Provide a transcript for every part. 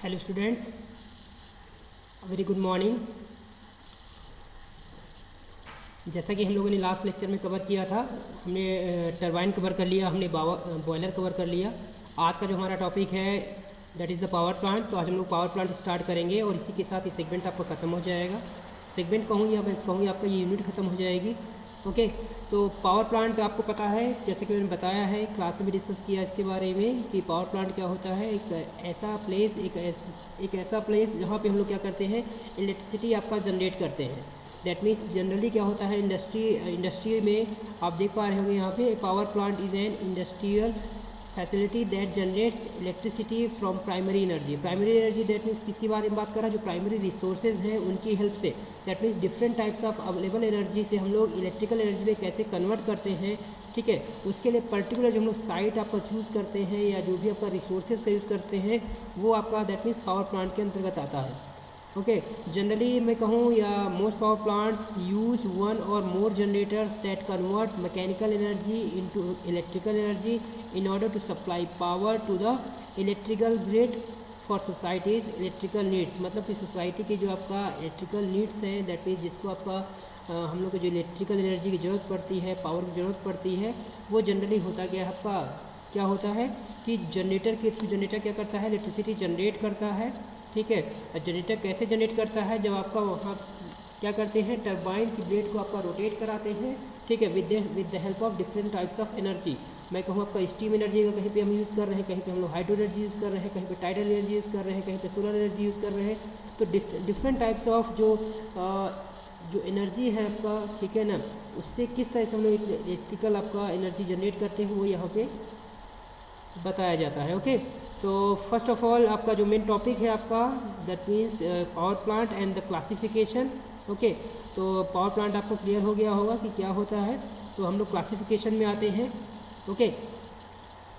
Hello students, very good morning. जैसा कि हम लोगों ने लास्ट लेक्चर में कवर किया था, हमने टरबाइन कवर कर लिया, हमने बॉयलर कवर कर लिया। आज का जो हमारा टॉपिक है that is the power plant. तो आज हम लोग पावर प्लांट स्टार्ट करेंगे और इसी के साथ ये सेगमेंट आपका ख़त्म हो जाएगा। सेगमेंट कहूँ या मैं कहूँ आपका ये यूनिट ख़त्म हो जाएगी। ओके, तो पावर प्लांट आपको पता है, जैसे कि मैंने बताया है, क्लास में भी डिस्कस किया इसके बारे में कि पावर प्लांट क्या होता है। एक ऐसा प्लेस जहाँ पे हम लोग क्या करते हैं, इलेक्ट्रिसिटी आपका जनरेट करते हैं। दैट मीन्स जनरली क्या होता है, इंडस्ट्री में आप देख पा रहे होंगे यहाँ पे power plant is an industrial facility that generates electricity from primary energy. Primary energy that means किसके बारे में बात कर रहा है, जो प्राइमरी रिसोर्सेज हैं उनकी हेल्प से। That means different types of available energy से हम लोग इलेक्ट्रिकल एनर्जी में कैसे कन्वर्ट करते हैं। ठीक है, उसके लिए पर्टिकुलर जो हम लोग साइट आपका चूज़ करते हैं या जो भी आपका रिसोर्सेज का यूज़ करते हैं वो आपका दैट मीन्स पावर प्लांट के अंतर्गत आता है। ओके, जनरली मैं कहूँ या most power plants use one or more generators that convert mechanical energy into electrical energy in order to supply power to the electrical grid for societies electrical needs. मतलब कि society की जो आपका electrical needs हैं, that means जिसको आपका हम लोग को जो इलेक्ट्रिकल एनर्जी की ज़रूरत पड़ती है, पावर की ज़रूरत पड़ती है, वो जनरली होता क्या होता है कि जनरेटर के थ्रू जनरेटर क्या करता है, इलेक्ट्रिसिटी जनरेट करता है। ठीक है, जनरेटर कैसे जनरेट करता है, जब आपका वहाँ क्या करते हैं, टरबाइन की ब्लेड को आपका रोटेट कराते हैं। ठीक है, with the help of different types of energy. मैं कहूँ आपका स्टीम एनर्जी का कहीं पे हम यूज़ कर रहे हैं, कहीं पे हम लोग हाइड्रो एनर्जी यूज़ कर रहे हैं, कहीं पे टाइडल एनर्जी यूज़ कर रहे हैं, कहीं पे सोलर एनर्जी यूज़ कर रहे हैं। तो डिफरेंट टाइप्स ऑफ जो एनर्जी है आपका, ठीक है ना, उससे किस तरह से हम लोग इलेक्ट्रिकल आपका एनर्जी जनरेट करते हैं वो यहाँ पे बताया जाता है। ओके, तो फर्स्ट ऑफ ऑल आपका जो मेन टॉपिक है आपका that means power plant and the classification. Okay, तो पावर प्लांट आपको क्लियर हो गया होगा कि क्या होता है। तो हम लोग क्लासिफिकेशन में आते हैं। ओके,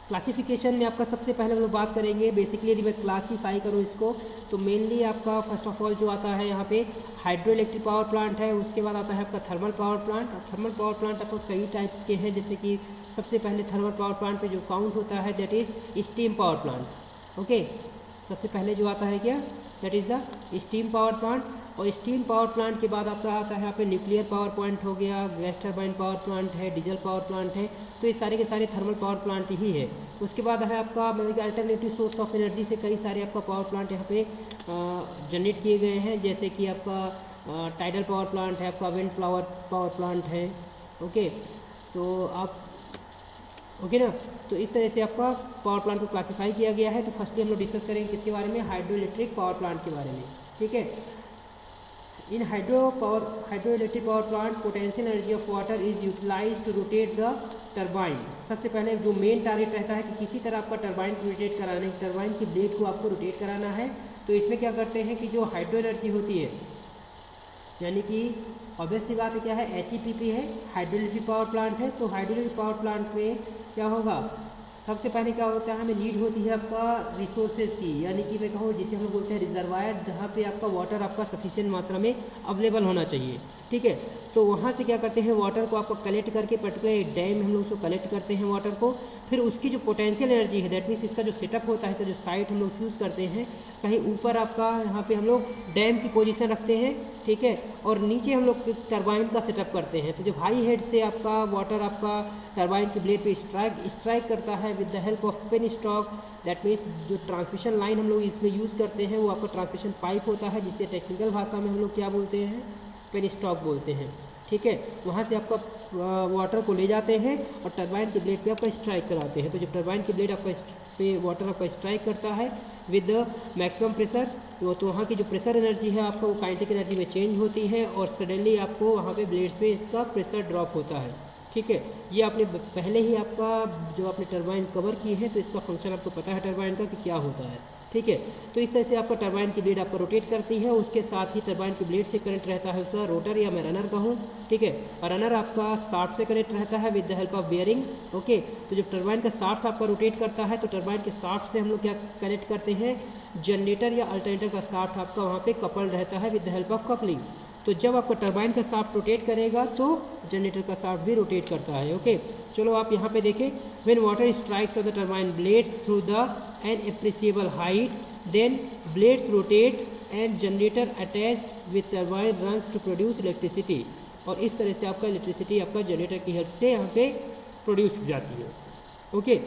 क्लासिफिकेशन में आपका सबसे पहले हम लोग बात करेंगे, बेसिकली यदि मैं क्लासीफाई करूँ इसको, तो मेनली आपका फर्स्ट ऑफ ऑल जो आता है यहाँ पे हाइड्रो इलेक्ट्रिक पावर प्लांट है। उसके बाद आता है आपका thermal power plant. Thermal power plant आपको कई टाइप्स के हैं, जैसे कि सबसे पहले थर्मल पावर प्लांट पे जो काउंट होता है that is steam power plant. Okay, सबसे पहले जो आता है क्या, that is the steam power plant. और स्टीम पावर प्लांट के बाद आपका आता है यहाँ पे न्यूक्लियर पावर प्लांट हो गया, गैस टरबाइन पावर प्लांट है, डीजल पावर प्लांट है। तो ये सारे के सारे थर्मल पावर प्लांट ही है। उसके बाद है आपका मतलब कि अल्टरनेटिव सोर्स ऑफ एनर्जी से कई सारे आपका पावर प्लांट यहाँ पे जनरेट किए गए हैं, जैसे कि आपका टाइडल पावर प्लांट है, आपका विंड पावर प्लांट है। ओके, तो आप ओके ना, तो इस तरह से आपका पावर प्लांट को क्लासिफाई किया गया है। तो फर्स्टली हम लोग डिस्कस करेंगे किसके बारे में, हाइड्रो इलेक्ट्रिक पावर प्लांट के बारे में। ठीक है, in hydro electric power plant potential energy of water is utilise to rotate the turbine. सबसे पहले जो मेन टारगेट रहता है कि किसी तरह आपका टरबाइन को रोटेट कराने, टरबाइन की ब्लेड को आपको रोटेट कराना है। तो इसमें क्या करते हैं कि जो हाइड्रो एनर्जी होती है, यानी कि ऑब्वियस सी बात है क्या है, HEPP है, हाइड्रो इलेक्ट्रिक पावर प्लांट है। तो हाइड्रो इलेक्ट्रिक पावर प्लांट में क्या होगा, सबसे पहले क्या होता है, हमें नीड होती है आपका रिसोर्सेज की, यानी कि मैं कहूँ जिसे हम लोग बोलते हैं रिजर्वायर, जहाँ पे आपका वाटर आपका सफिशिएंट मात्रा में अवेलेबल होना चाहिए। ठीक है, तो वहाँ से क्या करते हैं, वाटर को आपको कलेक्ट करके पर्टिकुलर डैम में हम लोग उसको कलेक्ट करते हैं वाटर को। फिर उसकी जो पोटेंशियल एनर्जी है, दैट मीन्स इसका जो सेटअप होता है, इसका जो साइट हम लोग चूज़ करते हैं, कहीं ऊपर आपका यहाँ पे हम लोग डैम की पोजीशन रखते हैं। ठीक है, और नीचे हम लोग टरबाइन का सेटअप करते हैं। तो जब हाई हेड से आपका वाटर आपका टरबाइन की ब्लेड पे स्ट्राइक करता है with the help of pen stock, that means जो ट्रांसमिशन लाइन हम लोग इसमें यूज़ करते हैं वो आपका ट्रांसमिशन पाइप होता है, जिसे टेक्निकल भाषा में हम लोग क्या बोलते हैं, पेन स्टॉक बोलते हैं। ठीक है, वहाँ से आपका वाटर को ले जाते हैं और टरबाइन की ब्लेड पे आपका स्ट्राइक कराते हैं। तो जब टरबाइन की ब्लेड आपका पे वाटर आपका स्ट्राइक करता है विद मैक्सिमम प्रेशर, तो वहाँ की जो प्रेशर एनर्जी है आपका वो काइनेटिक एनर्जी में चेंज होती है और सडनली आपको वहाँ पे ब्लेड्स पे इसका प्रेशर ड्रॉप होता है। ठीक है, ये आपने पहले ही आपका जो आपने टरबाइन कवर की है, तो इसका फंक्शन आपको पता है टरबाइन का कि क्या होता है। ठीक है, तो इस तरह से आपका टरबाइन की ब्लेड आपको रोटेट करती है, उसके साथ ही टरबाइन की ब्लेड से कनेक्ट रहता है उसका रोटर या मैं रनर कहूँ। ठीक है, रनर आपका शाफ्ट से कनेक्ट रहता है with the help of bearing. Okay, तो जब टरबाइन का शाफ्ट आपका रोटेट करता है तो टरबाइन के शाफ्ट से हम लोग क्या कनेक्ट करते हैं, जनरेटर या अल्टरनेटर का शाफ्ट आपका वहाँ पे कपल्ड रहता है with the help of coupling. तो जब आपका टरबाइन का शाफ्ट रोटेट करेगा तो जनरेटर का शाफ्ट भी रोटेट करता है। ओके, चलो आप यहाँ पे देखें, when water strikes on the turbine blades through the an appreciable height then blades rotate and generator attached with turbine runs to produce electricity, और इस तरह से आपका इलेक्ट्रिसिटी आपका जनरेटर की हेल्प से यहाँ पे प्रोड्यूस की जाती है। ओके,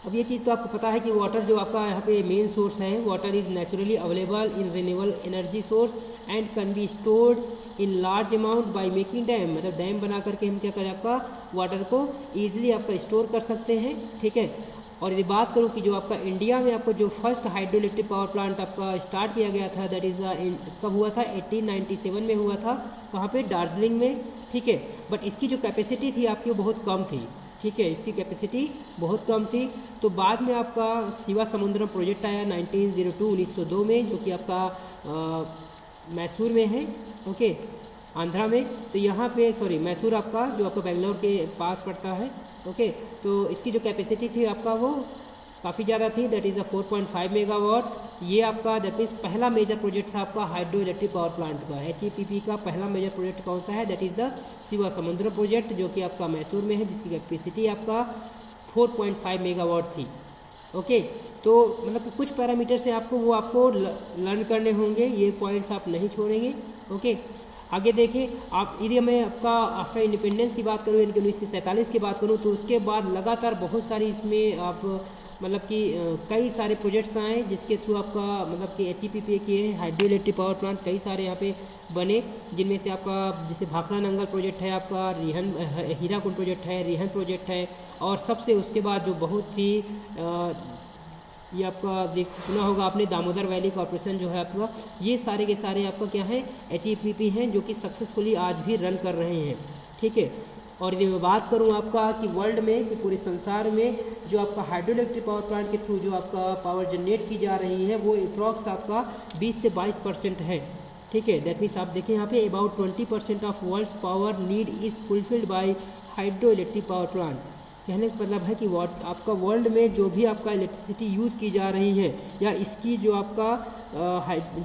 अब ये चीज़ तो आपको पता है कि वाटर जो आपका यहाँ पे मेन सोर्स है, water is naturally available in renewable energy source and can be stored in large amount by making dam, मतलब डैम बना करके हम क्या करें, आपका वाटर को ईजिली आपका स्टोर कर सकते हैं। ठीक है, और यदि बात करूँ कि जो आपका इंडिया में आपको जो first hydro electric power plant आपका स्टार्ट किया गया था, दैट इज़ कब हुआ था, 1897 में हुआ था, कहाँ पे, दार्जिलिंग में। ठीक है, बट इसकी जो कैपेसिटी थी आपकी वो बहुत कम थी। ठीक है, इसकी कैपेसिटी बहुत कम थी। तो बाद में आपका शिवा समुद्रम प्रोजेक्ट आया 1902 में, जो कि आपका मैसूर में है। ओके, आंध्रा में। तो यहाँ पे मैसूर आपका जो आपका बेंगलोर के पास पड़ता है। ओके, तो इसकी जो कैपेसिटी थी आपका वो काफ़ी ज़्यादा थी, दैट इज़ 4.5 मेगावाट। ये आपका दैट मीन्स पहला मेजर प्रोजेक्ट था आपका हाइड्रो इलेक्ट्रिक पावर प्लांट का। HEPP का पहला मेजर प्रोजेक्ट कौन सा है, दैट इज़ द शिवा समुद्र प्रोजेक्ट, जो कि आपका मैसूर में है, जिसकी कैपेसिटी आपका 4.5 मेगावाट थी। ओके, तो मतलब कुछ पैरामीटर्स हैं आपको वो आपको लर्न करने होंगे, ये पॉइंट्स आप नहीं छोड़ेंगे। ओके, आगे देखें आप, यदि मैं आपका आफ्टर इंडिपेंडेंस की बात करूँ, यानी कि 1947 की बात करूँ, तो उसके बाद लगातार बहुत सारी इसमें आप मतलब कि कई सारे प्रोजेक्ट्स आए, जिसके थ्रू आपका मतलब कि HEPP के हाइड्रो इलेक्ट्रिक पावर प्लांट कई सारे यहाँ पे बने, जिनमें से आपका जैसे भाखड़ा नंगल प्रोजेक्ट है, आपका रिहन हीराकुंड प्रोजेक्ट है, रिहन प्रोजेक्ट है, और सबसे उसके बाद जो बहुत ही ये आपका सुना होगा आपने, दामोदर वैली कॉर्पोरेशन जो है आपका, ये सारे के सारे आपका क्या है, HEPP हैं, जो कि सक्सेसफुली आज भी रन कर रहे हैं। ठीक है, और यदि मैं बात करूं आपका कि वर्ल्ड में, कि पूरे संसार में जो आपका हाइड्रो इलेक्ट्रिक पावर प्लांट के थ्रू जो आपका पावर जनरेट की जा रही है, वो अप्रॉक्स आपका 20 से 22% है। ठीक है, दैट मीन्स आप देखें यहाँ पे about 20% of world power need is fulfilled by hydro electric power plant. कहने का मतलब है कि आपका वर्ल्ड में जो भी आपका इलेक्ट्रिसिटी यूज़ की जा रही है, या इसकी जो आपका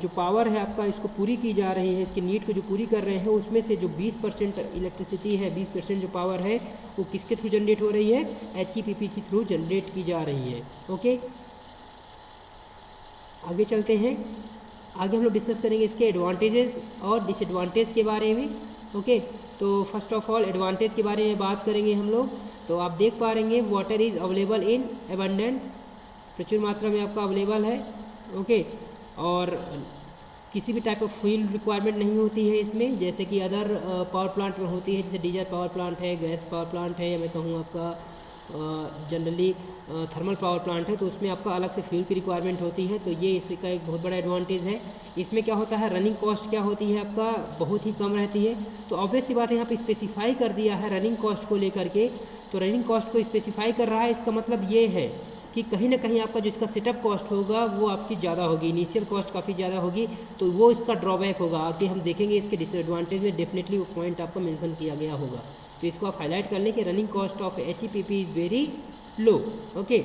जो पावर है आपका, इसको पूरी की जा रही है, इसकी नीड को जो पूरी कर रहे हैं, उसमें से जो 20% इलेक्ट्रिसिटी है, 20% जो पावर है, वो किसके थ्रू जनरेट हो रही है, HEPP के थ्रू जनरेट की जा रही है। ओके, आगे चलते हैं। आगे हम लोग डिस्कस करेंगे इसके एडवांटेजेस और डिसएडवांटेज के बारे में। ओके, तो फर्स्ट ऑफ ऑल एडवांटेज के बारे में बात करेंगे हम लोग। तो आप देख पा रहे हैं water is available in abundant, प्रचुर मात्रा में आपका अवेलेबल है। ओके, और किसी भी टाइप ऑफ फ्यूल रिक्वायरमेंट नहीं होती है इसमें, जैसे कि अदर पावर प्लांट में होती है, जैसे डीजल पावर प्लांट है, गैस पावर प्लांट है, या मैं कहूँ आपका जनरली थर्मल पावर प्लांट है, तो उसमें आपका अलग से फ्यूल की रिक्वायरमेंट होती है। तो ये इसका एक बहुत बड़ा एडवांटेज है। इसमें क्या होता है, रनिंग कॉस्ट क्या होती है आपका, बहुत ही कम रहती है। तो ऑब्वियस सी बात है, यहाँ पे स्पेसिफाई कर दिया है रनिंग कॉस्ट को लेकर के, तो रनिंग कॉस्ट को स्पेसिफाई कर रहा है, इसका मतलब ये है कि कहीं ना कहीं आपका जो इसका सेटअप कॉस्ट होगा वो आपकी ज़्यादा होगी, इनिशियल कॉस्ट काफ़ी ज़्यादा होगी, तो वो इसका ड्रॉबैक होगा। आगे हम देखेंगे इसके डिसएडवांटेज में डेफिनेटली वो पॉइंट आपका मेंशन किया गया होगा, तो इसको आप हाईलाइट कर लें कि running cost of HEPP is very low. Okay,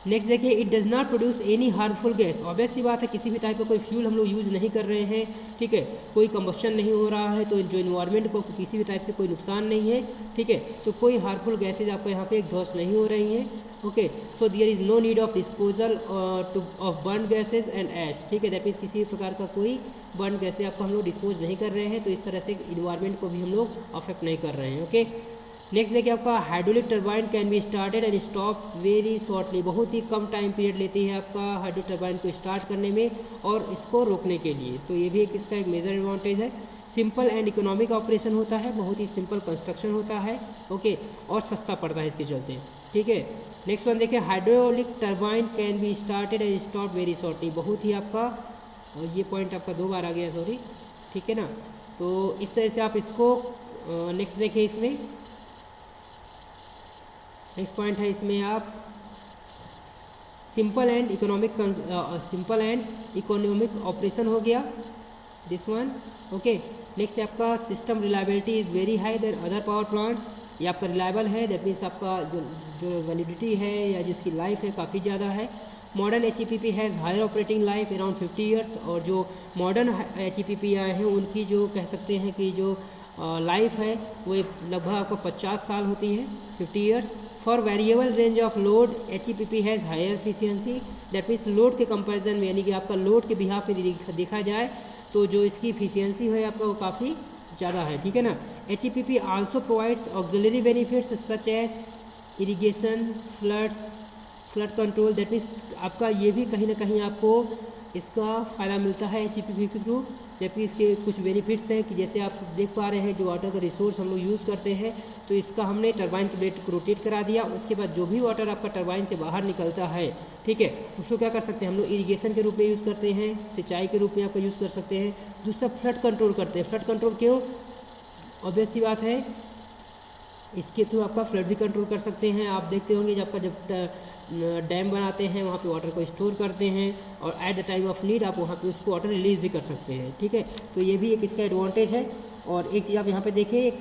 next देखिए, it does not produce any harmful gas. Obvious सी बात है, किसी भी टाइप का कोई फ्यूल हम लोग यूज़ नहीं कर रहे हैं। ठीक है, कोई कंबस्शन नहीं हो रहा है, तो जो इन्वायरमेंट को किसी भी टाइप से कोई नुकसान नहीं है। ठीक है, तो कोई हार्मफुल गैसेज आपको यहाँ पे एग्जॉस्ट नहीं हो रही हैं। Okay, so there is no need of disposal of burn gases and ash. ठीक है, दैट मीन्स किसी भी प्रकार का कोई बर्न गैसेज आपको हम लोग डिस्पोज नहीं कर रहे हैं, तो इस तरह से इन्वायरमेंट को भी हम लोग अफेक्ट नहीं कर रहे हैं। ओके, नेक्स्ट देखिए, आपका hydraulic turbine can be started and stop very shortly. बहुत ही कम टाइम पीरियड लेती है आपका हाइड्रो टरबाइन को स्टार्ट करने में और इसको रोकने के लिए, तो ये भी एक इसका एक मेजर एडवांटेज है। सिंपल एंड इकोनॉमिक ऑपरेशन होता है, बहुत ही सिंपल कंस्ट्रक्शन होता है। ओके, और सस्ता पड़ता है इसके चलते। ठीक है, नेक्स्ट वन देखिए, hydraulic turbine can be started and stop very shortly. बहुत ही आपका ये पॉइंट आपका 2 बार आ गया, सॉरी। ठीक है ना, तो इस तरह से आप इसको नेक्स्ट देखिए, इसमें नेक्स्ट पॉइंट है, इसमें आप सिंपल एंड इकोनॉमिक ऑपरेशन हो गया, दिस वन। ओके, नेक्स्ट आपका system reliability is very high then other power plants. ये आपका रिलायबल है, दैट मीन्स आपका जो वैलिडिटी है या जिसकी लाइफ है काफ़ी ज़्यादा है। Modern HEPP has higher operating life around 50 years, और जो मॉडर्न HEPP आए हैं उनकी जो कह सकते हैं कि जो लाइफ है वो लगभग आपको 50 साल होती है, 50 years. For variable range of load HEPP has higher efficiency, that means load के कंपैरिजन में, यानी कि आपका लोड के बिहाफ पे देखा जाए तो जो इसकी एफिशिएंसी है आपका वो काफ़ी ज़्यादा है, ठीक है ना। HEPP also provides auxiliary benefits such as irrigation, flood control, that means आपका ये भी कहीं ना कहीं आपको इसका फ़ायदा मिलता है HEPP के थ्रू। जबकि इसके कुछ बेनिफिट्स हैं कि जैसे आप देख पा रहे हैं जो वाटर का रिसोर्स हम लोग यूज़ करते हैं, तो इसका हमने टरबाइन के ब्लेड को रोटेट करा दिया। उसके बाद जो भी वाटर आपका टरबाइन से बाहर निकलता है, ठीक है, उसको क्या कर सकते हैं हम लोग इरिगेशन के रूप में यूज़ करते हैं, सिंचाई के रूप में आपका यूज़ कर सकते हैं। दूसरा फ्लड कंट्रोल करते हैं। फ्लड कंट्रोल क्यों? ऑब्वियस सी बात है, इसके थ्रू आपका फ्लड भी कंट्रोल कर सकते हैं। आप देखते होंगे जब डैम बनाते हैं वहाँ पे वाटर को स्टोर करते हैं और at the time of need आप वहाँ पे उसको वाटर रिलीज भी कर सकते हैं, ठीक है। तो ये भी एक इसका एडवांटेज है। और एक चीज़ आप यहाँ पे देखिए,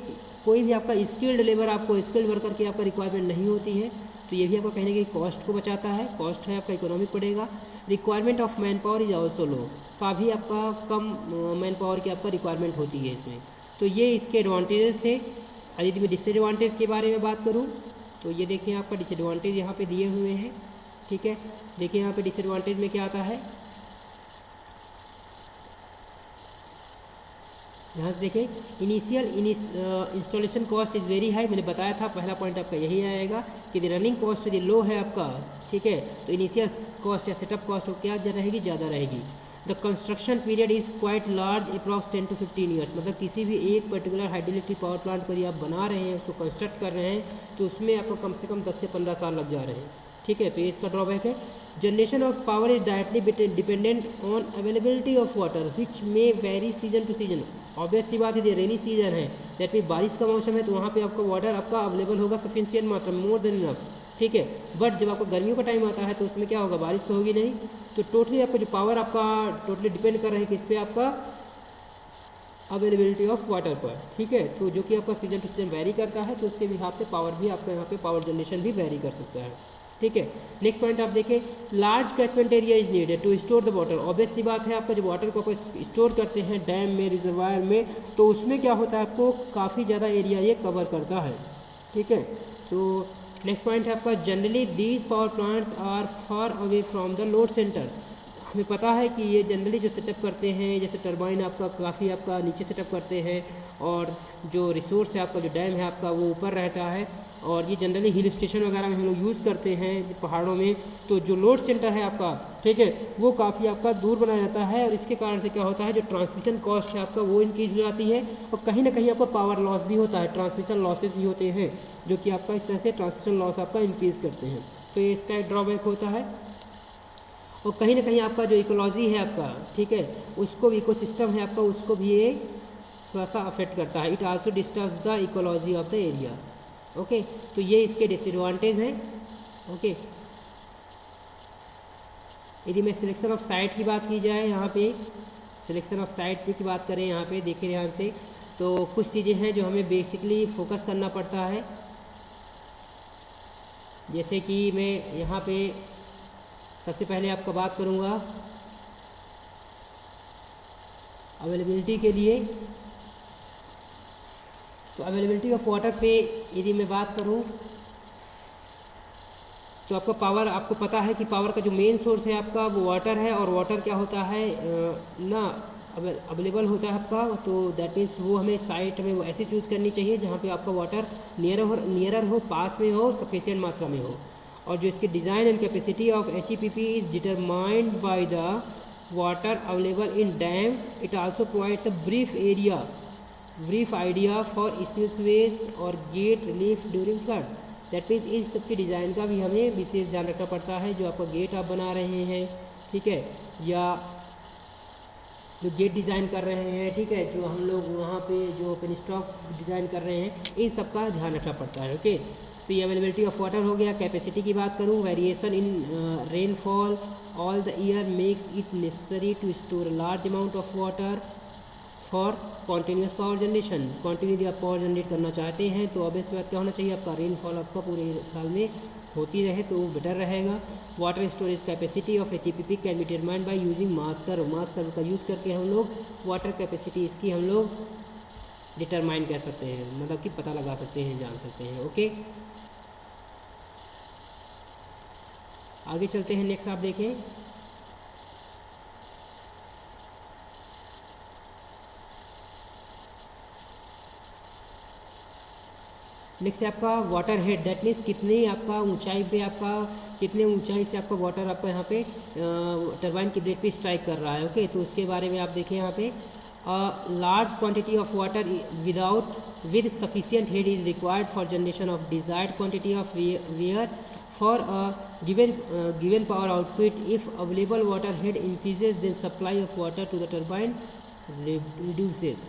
कोई भी आपका स्किल्ड लेबर, आपको स्किल्ड वर्कर की आपका रिक्वायरमेंट नहीं होती है, तो ये भी आपको कहीं ना कहीं कॉस्ट को बचाता है। कॉस्ट है आपका इकोनॉमिक पड़ेगा। Requirement of man power is also low, काफ़ी आपका कम मैन पावर की आपका रिक्वायरमेंट होती है इसमें। तो ये इसके एडवांटेजेस थे। यदि मैं डिसएडवांटेज के बारे में बात करूँ तो ये देखिए आपका डिसएडवांटेज यहाँ पे दिए हुए हैं, ठीक है। देखिए यहाँ पे डिसएडवांटेज में क्या आता है, यहाँ से देखें, initial installation cost is very high. मैंने बताया था पहला पॉइंट आपका यही आएगा कि रनिंग कॉस्ट यदि लो है आपका, ठीक है, तो इनिशियल कॉस्ट या सेटअप कॉस्ट क्या रहेगी, ज़्यादा रहेगी। The construction period is quite large, approx 10 to 15 years. मतलब किसी भी एक पर्टिकुलर हाइड्रोइलेक्ट्रिक पावर प्लांट को यदि आप बना रहे हैं, उसको कंस्ट्रक्ट कर रहे हैं, तो उसमें आपको कम से कम 10 से 15 साल लग जा रहे हैं, ठीक है। तो ये इसका ड्रॉबैक है। Generation of power is directly dependent on availability of water which may very season to season. Obvious सी बात है, ये रेनी सीजन है, दैट मीन बारिश का मौसम है, तो वहाँ पे आपका वाटर आपका अवेलेबल होगा सफिशिएंट मात्रा, मोर देन इनफ, ठीक है। बट जब आपका गर्मियों का टाइम आता है तो उसमें क्या होगा, बारिश तो होगी नहीं। तो टोटली आपका जो पावर आपका टोटली डिपेंड कर रहा है किस पे, आपका अवेलेबिलिटी ऑफ वाटर पर, ठीक है। तो जो कि आपका सीजन टू सीजन वेरी करता है, तो उसके हिसाब से पावर भी आपका यहाँ पे पावर जनरेशन भी वेरी कर सकता है, ठीक है। नेक्स्ट पॉइंट आप देखें, large catchment area is needed to store the water. Obvious सी बात है, आपका जब वाटर को आप स्टोर करते हैं डैम में, रिजर्वायर में, तो उसमें क्या होता है, आपको काफ़ी ज़्यादा एरिया ये कवर करता है, ठीक है। तो नेक्स्ट पॉइंट है आपका, generally these power plants are far away from the load centre. हमें पता है कि ये जनरली जो सेटअप करते हैं, जैसे टरबाइन आपका काफ़ी आपका नीचे सेटअप करते हैं, और जो रिसोर्स है आपका, जो डैम है आपका, वो ऊपर रहता है। और ये जनरली हिल स्टेशन वगैरह में हम लोग यूज़ करते हैं, पहाड़ों में। तो जो लोड सेंटर है आपका, ठीक है, वो काफ़ी आपका दूर बनाया जाता है, और इसके कारण से क्या होता है, जो ट्रांसमिशन कॉस्ट है आपका वो इंक्रीज हो जाती है, और कहीं ना कहीं आपका पावर लॉस भी होता है, ट्रांसमिशन लॉसेज भी होते हैं, जो कि आपका इस तरह से ट्रांसमिशन लॉस आपका इंक्रीज़ करते हैं। तो ये इसका एक ड्रॉबैक होता है। और कहीं ना कहीं आपका जो इकोलॉजी है आपका, ठीक है, उसको भी, इकोसिस्टम है आपका, उसको भी ये थोड़ा सा अफेक्ट करता है। It also disturbs the ecology of the area, okay. तो ये इसके डिसएडवांटेज हैं, ओके। यदि मैं सिलेक्शन ऑफ साइट की बात की जाए, यहाँ पे सिलेक्शन ऑफ साइट की बात करें, यहाँ पे देखिए ध्यान से, तो कुछ चीज़ें हैं जो हमें बेसिकली फोकस करना पड़ता है। जैसे कि मैं यहाँ पे सबसे पहले आपका बात करूँगा अवेलेबिलिटी के लिए। तो अवेलेबिलिटी ऑफ वाटर पे यदि मैं बात करूँ, तो आपका पावर, आपको पता है कि पावर का जो मेन सोर्स है आपका वो वाटर है, और वाटर क्या होता है ना, अवेलेबल होता है आपका। तो दैट मीन्स वो हमें साइट में वो ऐसी चूज़ करनी चाहिए जहाँ पे आपका वाटर नियरर हो, पास में हो, सफिशिएंट मात्रा में हो। और जो इसकी design and capacity of HEPP is determined by the water available in dam. It also provides a brief idea for spillways और gate relief during flood. That means इस सब की डिज़ाइन का भी हमें विशेष ध्यान रखना पड़ता है। जो आपका गेट आप बना रहे हैं, ठीक है, या जो गेट डिज़ाइन कर रहे हैं, ठीक है, जो हम लोग वहाँ पे जो ओपन स्टॉक डिज़ाइन कर रहे हैं, इन सब का ध्यान रखना पड़ता है, ओके। तो ये अवेलेबिलिटी ऑफ वाटर हो गया। कैपेसिटी की बात करूँ, variation in rainfall all the year makes it necessary to store large amount of water for continuous power generation. Continue आप पावर जनरेट करना चाहते हैं तो ऑब्वियस बात क्या होना चाहिए, आपका रेनफॉल आपका पूरे साल में होती रहे तो वो बेटर रहेगा। Water storage capacity of HEPP can be determined by using mass curve का यूज़ करके हम लोग वाटर कैपेसिटी इसकी हम लोग डिटरमाइन कर सकते हैं, मतलब कि पता लगा सकते हैं, जान सकते हैं, ओके। आगे चलते हैं, नेक्स्ट आप देखें। नेक्स्ट है आपका वाटर हेड, दैट मीन्स कितनी आपका ऊंचाई पे आपका, कितने ऊंचाई से आपका वाटर आपका यहाँ पे टरबाइन की ब्लेड पे स्ट्राइक कर रहा है। ओके, तो उसके बारे में आप देखें यहाँ पे, large quantity of water with sufficient head is required for generation of desired quantity of wear for a given power output. If available water head increases, then supply of water to the turbine reduces.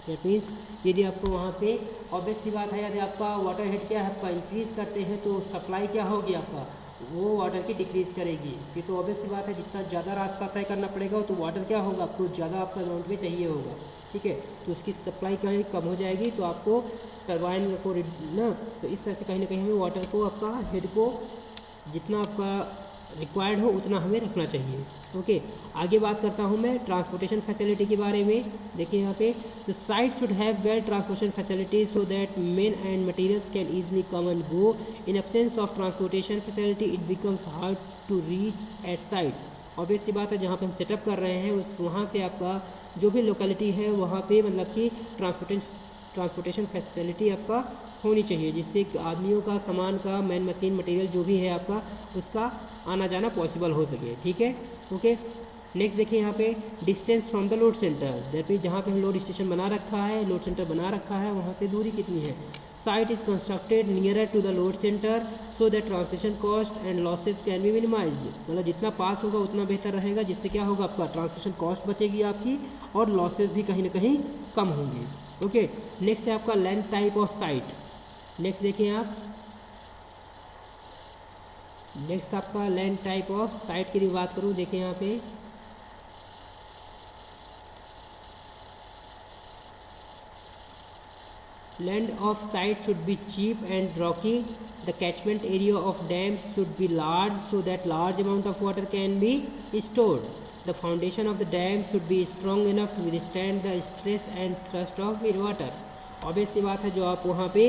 That means यदि आपको वहाँ पे obvious सी बात है, यदि आपका water head क्या है आपका इंक्रीज़ करते हैं तो सप्लाई क्या होगी आपका, वो वाटर की डिक्रीज़ करेगी। ये तो ऑब्वियस सी बात है, जितना ज़्यादा रास्ता तय करना पड़ेगा तो वाटर क्या होगा, आपको ज़्यादा आपका अमाउंट में चाहिए होगा। ठीक है, तो उसकी सप्लाई कम हो जाएगी, तो आपको टरबाइन को ना, तो इस तरह से कहीं ना कहीं हमें वाटर को आपका हेड को जितना आपका रिक्वायर्ड हो उतना हमें रखना चाहिए। ओके, आगे बात करता हूँ मैं ट्रांसपोर्टेशन फैसिलिटी के बारे में। देखिए यहाँ पे, the site should have well transportation facilities so that men and materials can easily come and go. In absence of transportation facility it becomes hard to reach at site. Obvious सी बात है, जहाँ पे हम सेटअप कर रहे हैं उस वहाँ से आपका जो भी लोकेलिटी है वहाँ पे मतलब कि ट्रांसपोर्टेशन फैसिलिटी आपका होनी चाहिए, जिससे आदमियों का, सामान का, मैन मशीन मटेरियल जो भी है आपका, उसका आना जाना पॉसिबल हो सके। ठीक है, ओके। नेक्स्ट देखिए यहाँ पे, distance from the load centre, that means जहाँ पे हम लोड स्टेशन बना रखा है, लोड सेंटर बना रखा है, वहाँ से दूरी कितनी है। Site is constructed nearer to the load centre so that transmission cost and losses can be minimised. मतलब जितना पास होगा उतना बेहतर रहेगा, जिससे क्या होगा, आपका ट्रांसमिशन कॉस्ट बचेगी आपकी, और लॉसेस भी कहीं ना कहीं कम होंगे। ओके, नेक्स्ट है आपका land type of site. Next देखिए आप, नेक्स्ट आपका लैंड टाइप ऑफ साइट की बात करूँ, देखिए यहाँ पे, land of site should be cheap and rocky. The catchment area of dams should be large so that large amount of water can be stored. The foundation of the dam should be strong enough to withstand the stress and thrust of water. Obvious सी बात है, जो आप वहाँ पे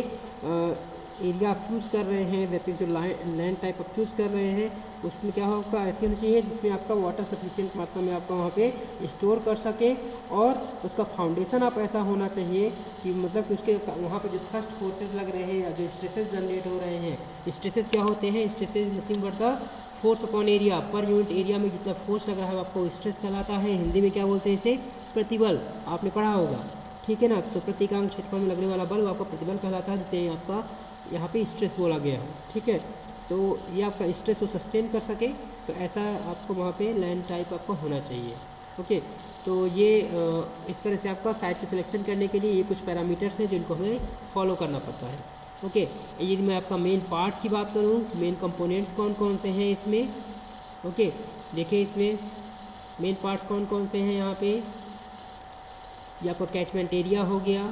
area आप choose कर रहे हैं, दैट मीन्स जो लैंड टाइप आप चूज़ कर रहे हैं, उसमें क्या होगा, ऐसी होनी चाहिए जिसमें आपका वाटर सफिशिएंट मात्रा में आपका वहाँ पे स्टोर कर सके, और उसका फाउंडेशन आप ऐसा होना चाहिए कि मतलब कि उसके वहाँ पे जो थ्रस्ट फोर्सेस लग रहे हैं या जो स्ट्रेसेस जनरेट हो रहे हैं, स्ट्रेसेस क्या होते हैं, stresses nothing but the force upon area, per unit area में जितना फोर्स लग रहा है आपको स्ट्रेस कहलाता है। हिंदी में क्या बोलते हैं इसे, प्रतिबल, आपने पढ़ा होगा। ठीक है ना, तो प्रत्येकांक क्षेत्रफल में लगने वाला बल आपका प्रतिबल कहलाता है, जिसे आपका यहाँ पे स्ट्रेस बोला गया है। ठीक है, तो ये आपका स्ट्रेस को सस्टेन कर सके, तो ऐसा आपको वहाँ पे लैंड टाइप आपको होना चाहिए। ओके, तो ये इस तरह से आपका साइट को सिलेक्शन करने के लिए ये कुछ पैरामीटर्स हैं जिनको हमें फॉलो करना पड़ता है। ओके, यदि मैं आपका मेन पार्ट्स की बात करूँ, मेन कंपोनेंट्स कौन कौन से हैं इसमें। ओके, देखिए इसमें मेन पार्ट्स कौन कौन से हैं यहाँ पे, ये आपका कैचमेंट एरिया हो गया,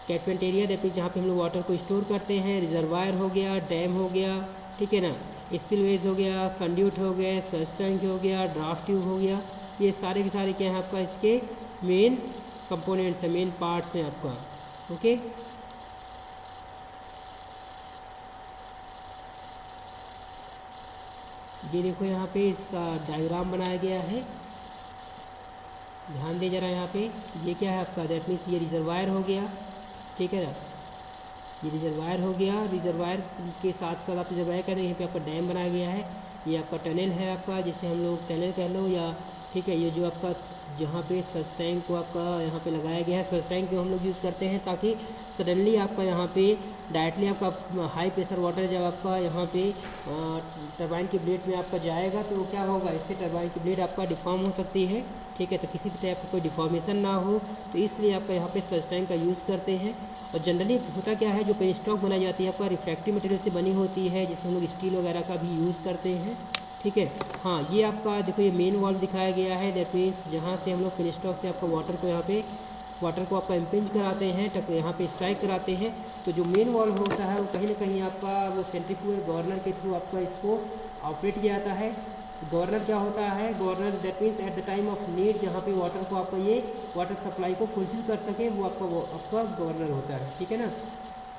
कैचमेंट एरिया दैट मीन्स जहाँ पे हम लोग वाटर को स्टोर करते हैं, रिजर्वायर हो गया, डैम हो गया, ठीक है ना, स्पिलवेज हो गया, कंड्यूट हो गए, सर्च टैंक हो गया, ड्राफ्ट ट्यूब हो गया, ये सारे के सारे क्या हैं आपका इसके मेन कंपोनेंट्स हैं, मेन पार्ट्स हैं आपका। ओके, ये देखो यहाँ पे इसका डायग्राम बनाया गया है, ध्यान दे जरा यहाँ पे, ये क्या है आपका, दैट मीन्स ये रिजर्वायर हो गया। ठीक है ना, ये रिजर्वायर हो गया, रिजर्वायर के साथ साथ आप रिजर्वायर करें, यहीं पे आपका डैम बनाया गया है, ये आपका टनल है आपका, जिसे हम लोग टनल कह लो, या ठीक है, ये जो आपका जहाँ पे सर्च टैंक को आपका यहाँ पे लगाया गया है, सर्च टैंक को हम लोग यूज़ करते हैं ताकि सडनली आपका यहाँ पे डायरेक्टली आपका हाई प्रेशर वाटर जब आपका यहाँ पे टरबाइन की ब्लेड में आपका जाएगा तो क्या होगा, इससे टरबाइन की ब्लेड आपका डिफॉर्म हो सकती है। ठीक है, तो किसी भी टाइप का कोई डिफॉर्मेशन ना हो, तो इसलिए आपका यहाँ पे सर्च टैंक का यूज़ करते हैं। और जनरली होता क्या है, जो पेन स्टॉक बनाई जाती है आपका रिफ्रैक्टिव मटेरियल से बनी होती है, जिसमें हम लोग स्टील वगैरह का भी यूज़ करते हैं। ठीक है, हाँ, ये आपका देखो, ये मेन वाल्व दिखाया गया है, दैट मीन्स जहाँ से हम लोग पेन स्टॉक से आपका वाटर को यहाँ पे वाटर को आपका इम्पिंज कराते हैं, टक यहाँ पे स्ट्राइक कराते हैं, तो जो मेन वाल्व होता है वो कहीं ना कहीं आपका वो सेंट्रीफ्यूगल गवर्नर के थ्रू आपका इसको ऑपरेट किया जाता है। गवर्नर क्या होता है, governor that means at the time of need, जहाँ पे वाटर को आपका ये वाटर सप्लाई को फुलफिल कर सके, वो आपका गवर्नर होता है। ठीक है ना,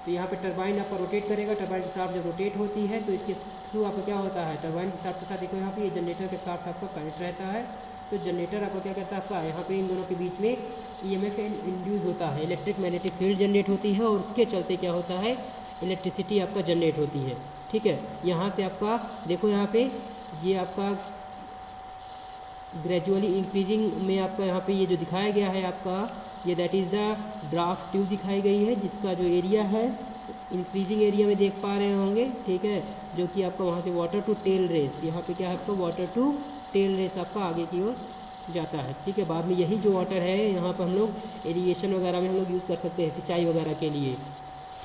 तो यहाँ पे टरबाइन आपका रोटेट करेगा। टरबाइन की शाफ्ट जब रोटेट होती है तो इसके थ्रू आपका क्या होता है, टरबाइन की शाफ्ट के साथ देखो यहाँ पे ये जनरेटर के शाफ्ट आपका कनेक्ट रहता है। तो जनरेटर आपका क्या करता है, आपका यहाँ पे इन दोनों के बीच में EMF इंड्यूस होता है, इलेक्ट्रिक मैग्नेटिक फील्ड जनरेट होती है और उसके चलते क्या होता है, इलेक्ट्रिसिटी आपका जनरेट होती है। ठीक है, यहाँ से आपका देखो यहाँ पे ये आपका ग्रेजुअली इंक्रीजिंग में आपका यहाँ पे ये जो दिखाया गया है आपका ये that is the draft tube दिखाई गई है, जिसका जो एरिया है इंक्रीजिंग एरिया में देख पा रहे होंगे। ठीक है, जो कि आपका वहाँ से वाटर टू टेल रेस, यहाँ पे क्या है आपका वाटर टू टेल रेस आपका आगे की ओर जाता है। ठीक है, बाद में यही जो वाटर है यहाँ पर हम लोग इरिगेशन वगैरह में हम लोग यूज़ कर सकते हैं, सिंचाई वगैरह के लिए।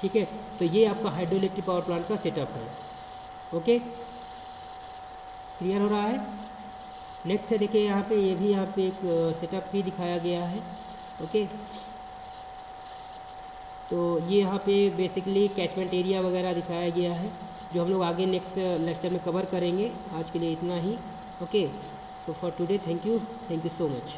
ठीक है, तो ये आपका हाइड्रो इलेक्ट्रिक पावर प्लांट का सेटअप है। ओके, क्लियर हो रहा है। नेक्स्ट है देखिए यहाँ पे, ये भी यहाँ पे एक सेटअप भी दिखाया गया है। ओके, तो ये यहाँ पे बेसिकली कैचमेंट एरिया वगैरह दिखाया गया है, जो हम लोग आगे नेक्स्ट लेक्चर में कवर करेंगे। आज के लिए इतना ही। Okay, so for today thank you so much.